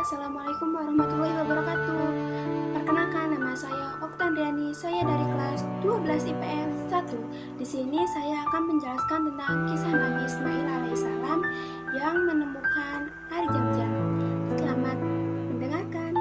Assalamualaikum warahmatullahi wabarakatuh. Perkenalkan, nama saya Oktandriani. Saya dari kelas 12 IPS 1. Di sini saya akan menjelaskan tentang kisah Nabi Ismail alaihissalam yang menemukan air Zam-Zam. Selamat mendengarkan.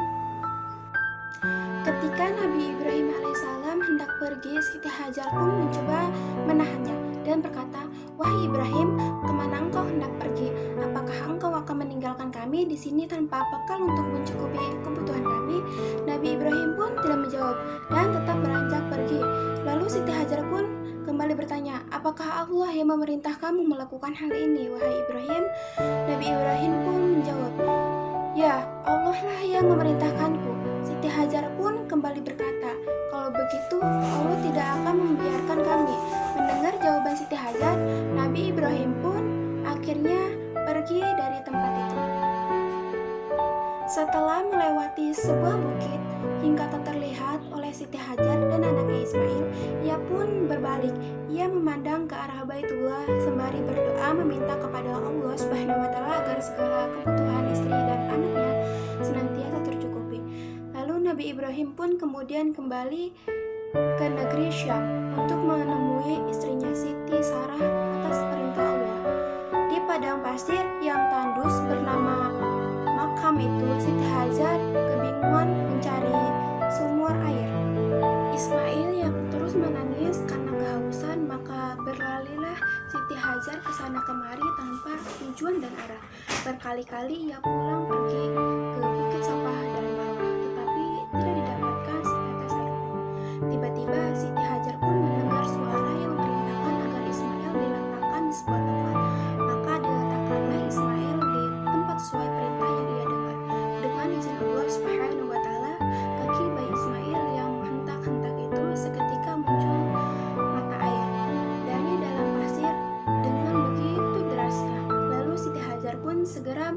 Ketika Nabi Ibrahim alaihissalam hendak pergi, Siti Hajar pun mencoba menahannya dan berkata, "Wahai Ibrahim, kemana engkau hendak pergi? Apakah engkau akan meninggalkan kami di sini tanpa bekal untuk mencukupi kebutuhan kami?" Nabi Ibrahim pun tidak menjawab dan tetap beranjak pergi. Lalu Siti Hajar pun kembali bertanya, "Apakah Allah yang memerintah kamu melakukan hal ini, wahai Ibrahim?" Nabi Ibrahim pun menjawab, "Ya, Allah lah yang memerintahkanku." Siti Hajar pun kembali berkata, "Kalau begitu, Allah tidak akan membiarkan kami." Mendengar jawaban Siti Hajar, Nabi Ibrahim pun akhirnya pergi dari tempat itu. Setelah melewati sebuah bukit hingga tak terlihat oleh Siti Hajar dan anaknya Ismail, ia pun berbalik. Ia memandang ke arah Baitullah sembari berdoa meminta kepada Allah Subhanahu wa taala agar segala kebutuhan istri dan anaknya senantiasa tercukupi. Lalu Nabi Ibrahim pun kemudian kembali ke negeri Syam untuk menemui istrinya Siti Sarah atas perintah Allah. Di padang pasir yang tandus bernama Makam itu, Siti Hajar kebingungan mencari sumur air. Ismail yang terus menangis karena kehausan, maka berlarilah Siti Hajar ke sana kemari tanpa tujuan dan arah. Berkali-kali ia pulang pergi ke Bukit Safa dan Marwah, tetapi tidak didapatkan setetes air pun. Tiba-tiba Siti Hajar pun mendengar suara yang memerintahkan agar Ismail diletakkan di sebuah tempat. Maka diletakkanlah Ismail di tempat sesuai perintah yang ia dengar. Dengan izin Allah Subhanahu wa taala, kaki bayi Ismail yang hentak-hentak itu seketika muncul mata air dari dalam pasir dengan begitu derasnya. Lalu Siti Hajar pun segera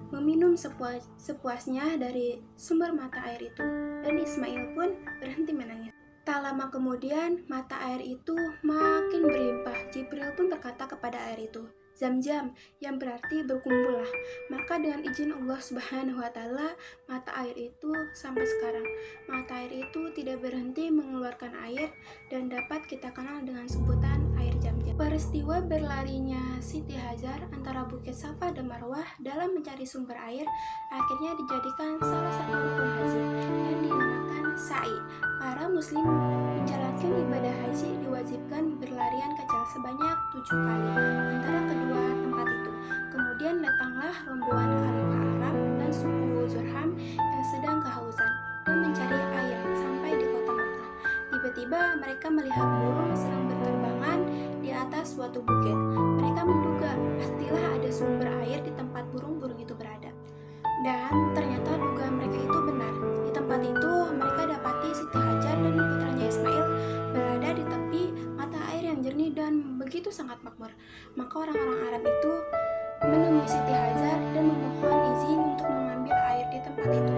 meminum sepuasnya dari sumber mata air itu, dan Ismail pun berhenti menangis. Tak lama kemudian, mata air itu makin berlimpah. Jibril pun berkata kepada air itu, "Zam-Zam," yang berarti berkumpullah. Maka dengan izin Allah Subhanahu wa taala, mata air itu sampai sekarang. Mata air itu tidak berhenti mengeluarkan air dan dapat kita kenal dengan sebutan air Zam-Zam. Peristiwa berlarinya Siti Hajar antara Bukit Safa dan Marwah dalam mencari sumber air akhirnya dijadikan salah satu rukun haji yang dinamakan sa'i. Para muslim menjalankan ibadah haji diwajibkan berlarian kecil sebanyak 7 kali antara kedua tempat itu. Kemudian datanglah rombongan khalifah Arab dan suku Zurham yang sedang kehausan dan mencari air sampai di kota Makkah. Tiba-tiba mereka melihat burung sedang berterbangan di atas suatu bukit. Mereka menduga pastilah ada sumber air di tempat burung-burung itu berada. Dan ternyata dugaan mereka itu benar. Di tempat itu mereka dapati Siti Hajar dan putranya Ismail berada di tepi mata air yang jernih dan begitu sangat makmur. Maka orang-orang Arab itu menemui Siti Hajar dan memohon izin untuk mengambil air di tempat itu.